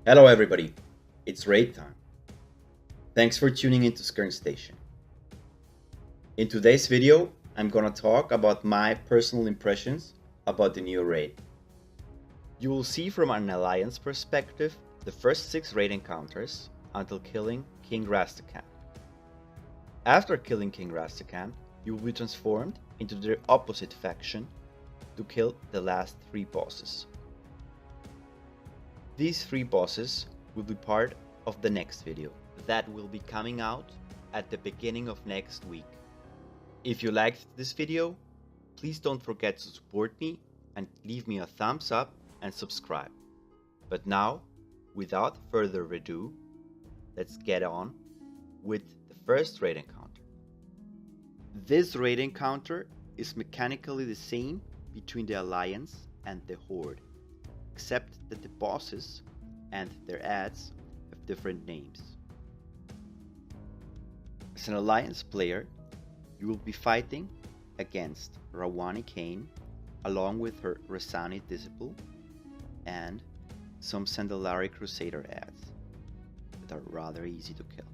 Hello everybody, it's raid time. Thanks for tuning into Skern Station. In today's video, I'm gonna talk about my personal impressions about the new raid. You will see from an alliance perspective the first 6 raid encounters until killing King Rastakhan. After killing King Rastakhan, you will be transformed into the opposite faction to kill the last 3 bosses. These 3 bosses will be part of the next video that will be coming out at the beginning of next week. If you liked this video, please don't forget to support me and leave me a thumbs up and subscribe. But now, without further ado, let's get on with the first raid encounter. This raid encounter is mechanically the same between the Alliance and the Horde, except that the bosses and their ads have different names. As an Alliance player, you will be fighting against Rawani Kane along with her Rasani Disciple and some Sandalari Crusader ads that are rather easy to kill.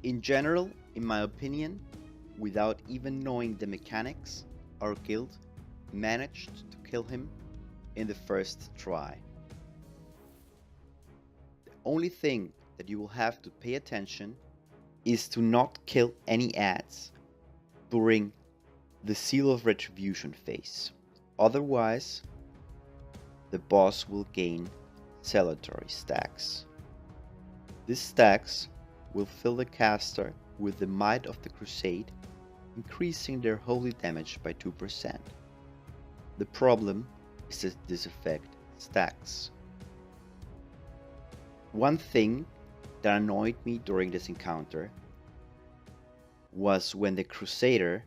In general, in my opinion, without even knowing the mechanics, our guild managed to kill him in the first try. The only thing that you will have to pay attention is to not kill any ads during the Seal of Retribution phase. Otherwise, the boss will gain salutary stacks. These stacks will fill the caster with the Might of the Crusade, increasing their holy damage by 2%. The problem is that this effect stacks. One thing that annoyed me during this encounter was when the Crusader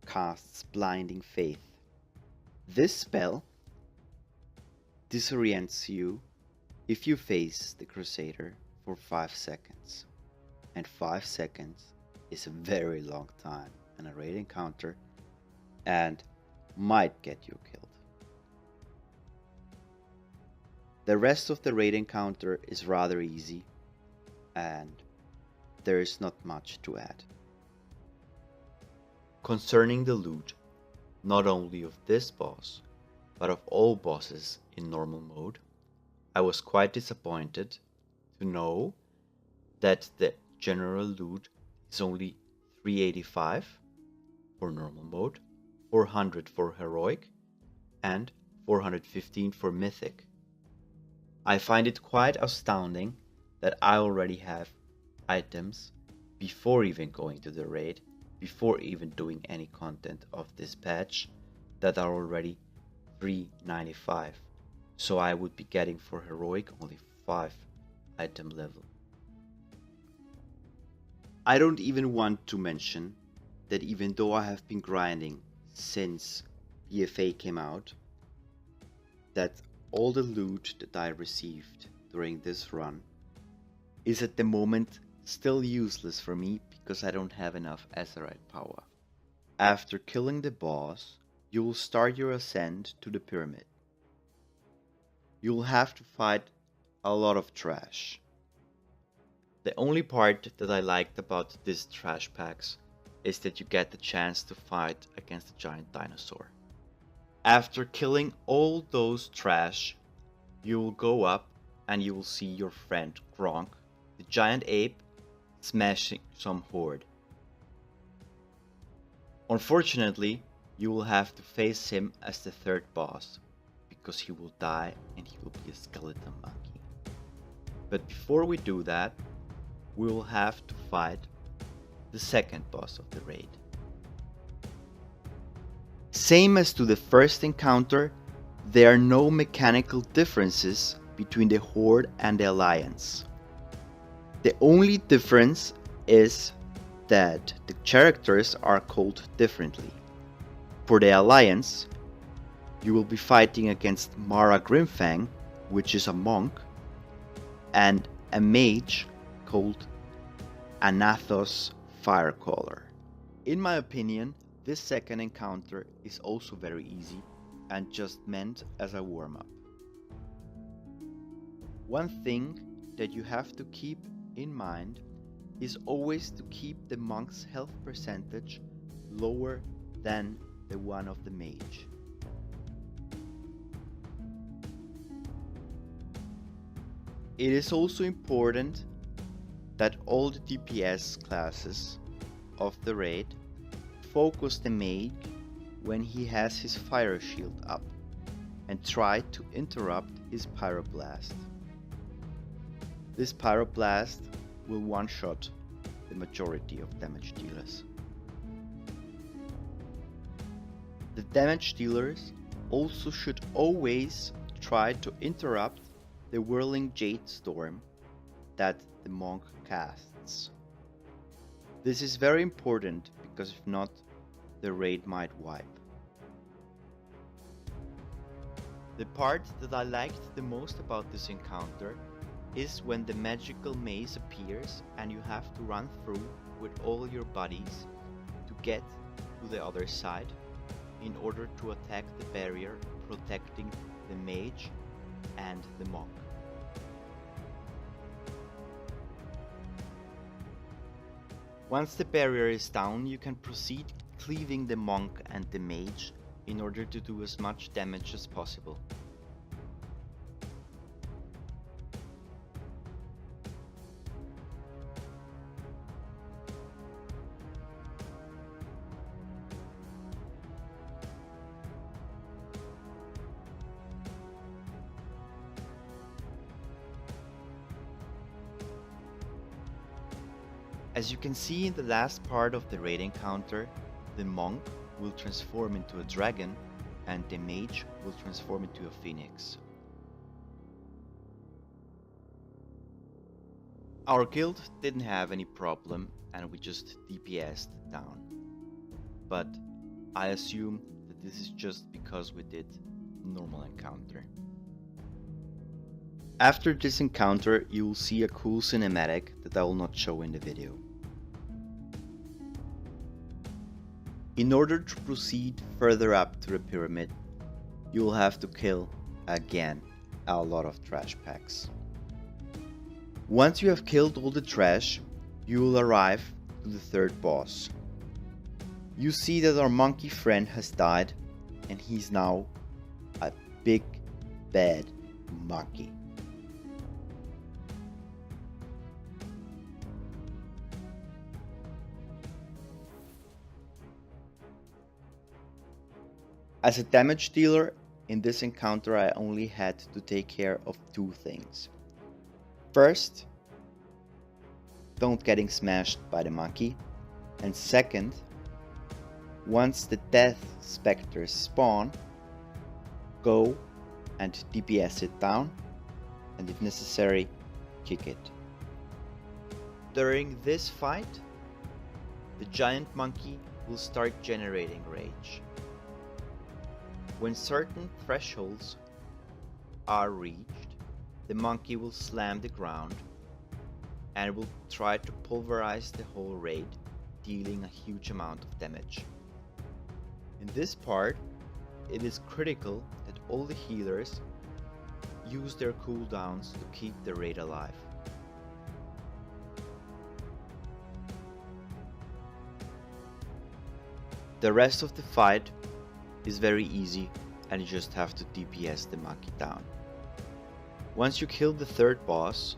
casts Blinding Faith. This spell disorients you if you face the Crusader for 5 seconds. And 5 seconds is a very long time in a raid encounter and might get you killed. The rest of the raid encounter is rather easy and there is not much to add. Concerning the loot, not only of this boss, but of all bosses in normal mode, I was quite disappointed to know that the general loot is only 385 for normal mode, 400 for heroic, and 415 for mythic. I find it quite astounding that I already have items before even going to the raid, before even doing any content of this patch, that are already 395. So I would be getting for heroic only 5 item level. I don't even want to mention that even though I have been grinding since BFA came out, that all the loot that I received during this run is at the moment still useless for me because I don't have enough Azerite power. After killing the boss, you will start your ascent to the pyramid. You will have to fight a lot of trash. The only part that I liked about these trash packs is that you get the chance to fight against a giant dinosaur. After killing all those trash, you will go up and you will see your friend Grong, the giant ape, smashing some horde. Unfortunately, you will have to face him as the 3rd boss, because he will die and he will be a skeleton monkey. But before we do that, we will have to fight the 2nd boss of the raid. Same as to the first encounter, there are no mechanical differences between the Horde and the Alliance. The only difference is that the characters are called differently. For the Alliance, you will be fighting against Mara Grimfang, which is a monk, and a mage called Anathos Firecaller. In my opinion, this second encounter is also very easy and just meant as a warm-up. One thing that you have to keep in mind is always to keep the monk's health percentage lower than the one of the mage. It is also important that all the DPS classes of the raid focus the mage when he has his fire shield up and try to interrupt his pyroblast. This pyroblast will one-shot the majority of damage dealers. The damage dealers also should always try to interrupt the whirling jade storm that the monk casts. This is very important because if not, the raid might wipe. The part that I liked the most about this encounter is when the magical maze appears and you have to run through with all your buddies to get to the other side in order to attack the barrier protecting the mage and the monk. Once the barrier is down, you can proceed cleaving the monk and the mage in order to do as much damage as possible. As you can see in the last part of the raid encounter, the monk will transform into a dragon and the mage will transform into a phoenix. Our guild didn't have any problem and we just DPS'd down. But I assume that this is just because we did normal encounter. After this encounter, you will see a cool cinematic that I will not show in the video. In order to proceed further up to the pyramid, you will have to kill, again, a lot of trash packs. Once you have killed all the trash, you will arrive to the third boss. You see that our monkey friend has died and he's now a big bad monkey. As a damage dealer, in this encounter I only had to take care of two things. First, don't getting smashed by the monkey, and second, once the death specters spawn, go and DPS it down, and if necessary, kick it. During this fight, the giant monkey will start generating rage. When certain thresholds are reached, the monkey will slam the ground and will try to pulverize the whole raid, dealing a huge amount of damage. In this part, it is critical that all the healers use their cooldowns to keep the raid alive. The rest of the fight is very easy and you just have to DPS the monkey down. Once you kill the third boss,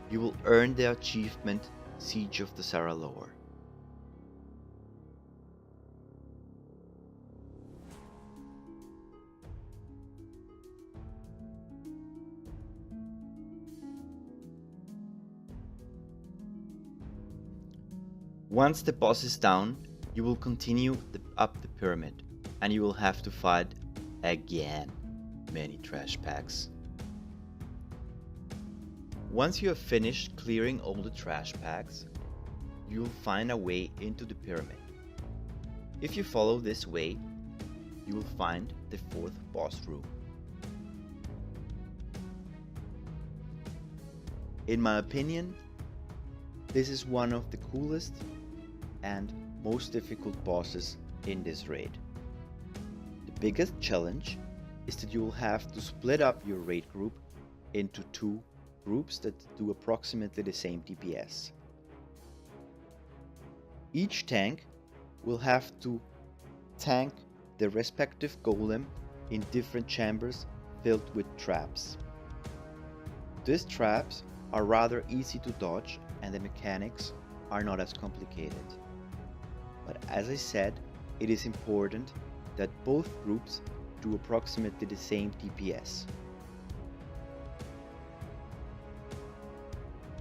you will earn the achievement Siege of Dazar'alor. Once the boss is down, you will continue up the pyramid. And you will have to fight again many trash packs. Once you have finished clearing all the trash packs, you will find a way into the pyramid. If you follow this way, you will find the fourth boss room. In my opinion, this is one of the coolest and most difficult bosses in this raid. The biggest challenge is that you will have to split up your raid group into two groups that do approximately the same DPS. Each tank will have to tank the respective golem in different chambers filled with traps. These traps are rather easy to dodge and the mechanics are not as complicated. But as I said, it is important that both groups do approximately the same DPS.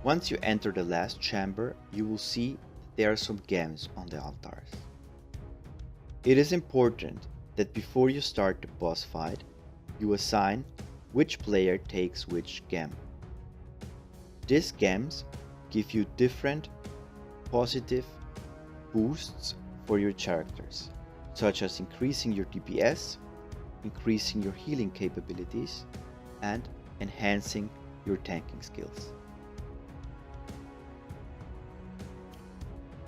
Once you enter the last chamber, you will see that there are some gems on the altars. It is important that before you start the boss fight, you assign which player takes which gem. These gems give you different positive boosts for your characters, such as increasing your DPS, increasing your healing capabilities, and enhancing your tanking skills.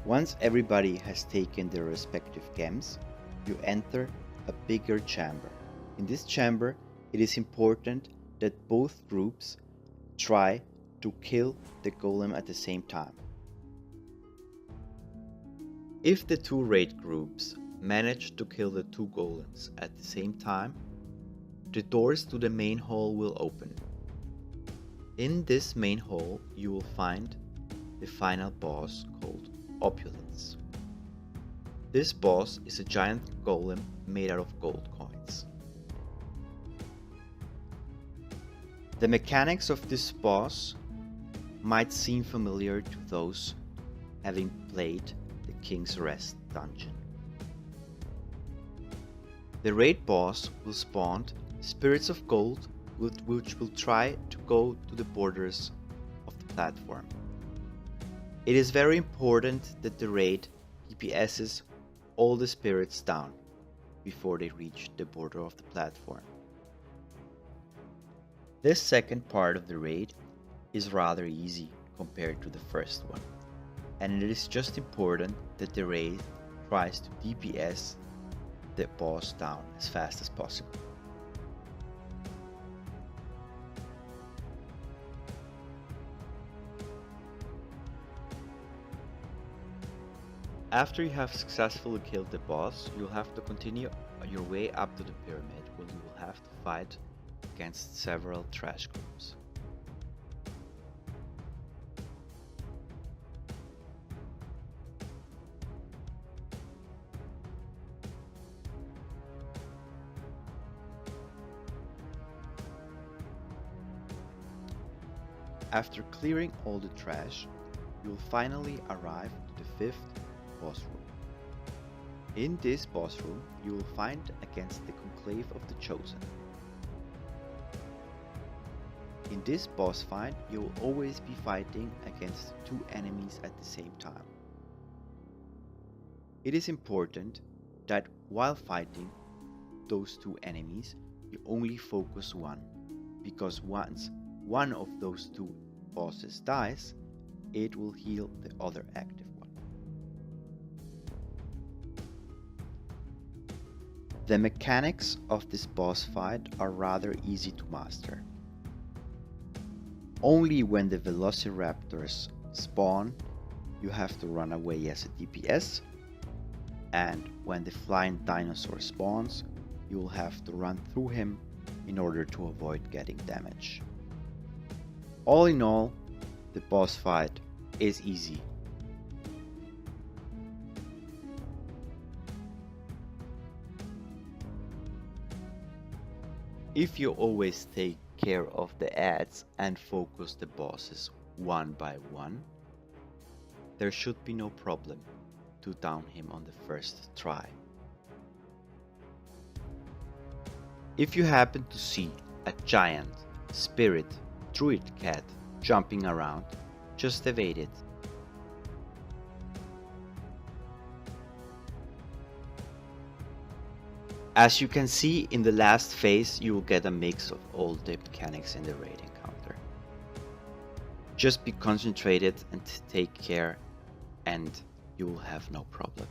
Once everybody has taken their respective gems, you enter a bigger chamber. In this chamber, it is important that both groups try to kill the golem at the same time. If the two raid groups manage to kill the two golems at the same time, the doors to the main hall will open. In this main hall, you will find the final boss called Opulence. This boss is a giant golem made out of gold coins. The mechanics of this boss might seem familiar to those having played the King's Rest dungeon. The raid boss will spawn spirits of gold which will try to go to the borders of the platform. It is very important that the raid DPSs all the spirits down before they reach the border of the platform. This second part of the raid is rather easy compared to the first one, and it is just important that the raid tries to DPS the boss down as fast as possible. After you have successfully killed the boss, you'll have to continue your way up to the pyramid, where you will have to fight against several trash groups. After clearing all the trash, you'll finally arrive to the fifth boss room. In this boss room, you will fight against the Conclave of the Chosen. In this boss fight, you will always be fighting against two enemies at the same time. It is important that while fighting those two enemies, you only focus one, because once one of those two bosses dies, it will heal the other active one. The mechanics of this boss fight are rather easy to master. Only when the velociraptors spawn, you have to run away as a DPS, and when the flying dinosaur spawns, you will have to run through him in order to avoid getting damage. All in all, the boss fight is easy. If you always take care of the ads and focus the bosses one by one, there should be no problem to down him on the first try. If you happen to see a giant, spirit, druid cat jumping around, just evade it. As you can see in the last phase, you will get a mix of all the mechanics in the raid encounter. Just be concentrated and take care, and you will have no problem.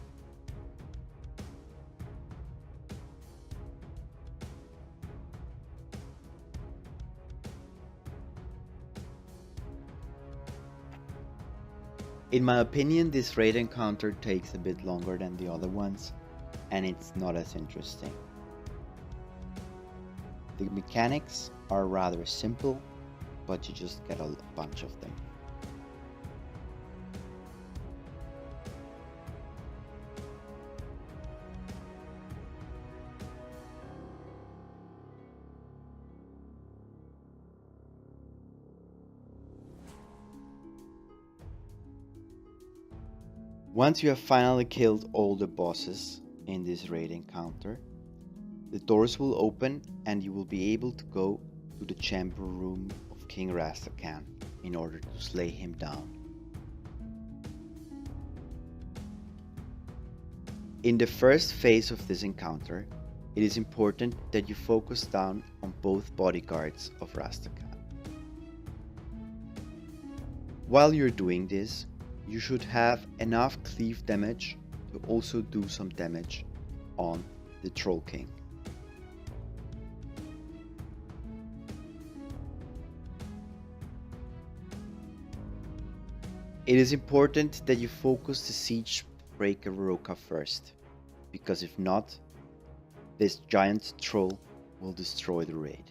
In my opinion, this raid encounter takes a bit longer than the other ones, and it's not as interesting. The mechanics are rather simple, but you just get a bunch of them. Once you have finally killed all the bosses in this raid encounter, the doors will open and you will be able to go to the chamber room of King Rastakhan in order to slay him down. In the first phase of this encounter, it is important that you focus down on both bodyguards of Rastakhan. While you're doing this, you should have enough cleave damage to also do some damage on the Troll King. It is important that you focus the Siege Breaker Roka first, because if not, this giant troll will destroy the raid.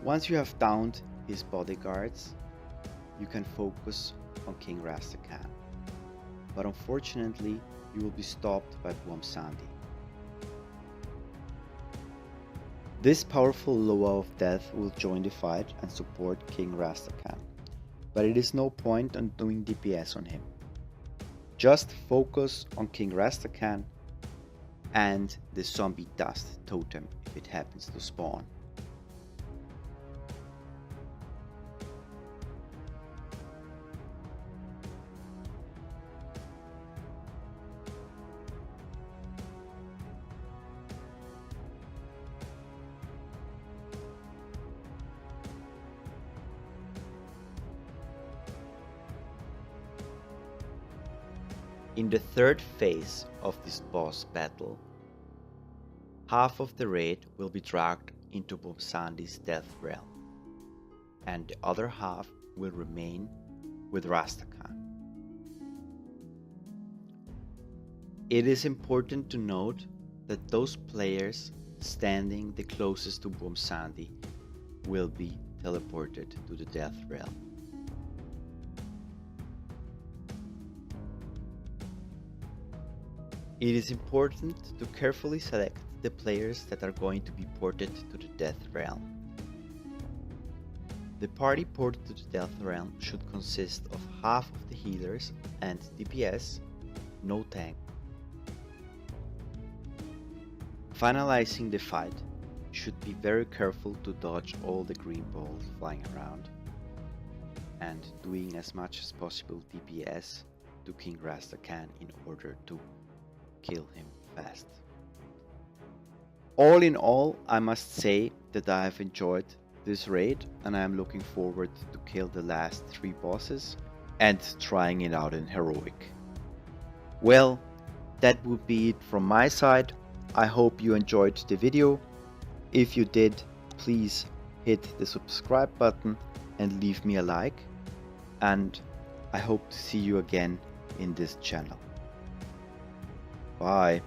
Once you have downed his bodyguards, you can focus on King Rastakhan, but unfortunately you will be stopped by Bwomsandi. This powerful Loa of Death will join the fight and support King Rastakhan, but it is no point on doing DPS on him. Just focus on King Rastakhan and the zombie dust totem if it happens to spawn. In the third phase of this boss battle, half of the raid will be dragged into Bwomsandi's death realm, and the other half will remain with Rastakhan. It is important to note that those players standing the closest to Bwomsandi will be teleported to the death realm. It is important to carefully select the players that are going to be ported to the Death Realm. The party ported to the Death Realm should consist of half of the healers and DPS, no tank. Finalizing the fight, you should be very careful to dodge all the green balls flying around and doing as much as possible DPS to King Rastakhan in order to kill him fast. All in all, I must say that I have enjoyed this raid and I am looking forward to kill the last 3 bosses and trying it out in heroic. Well, that would be it from my side. I hope you enjoyed the video. If you did, please hit the subscribe button and leave me a like, and I hope to see you again in this channel. Bye.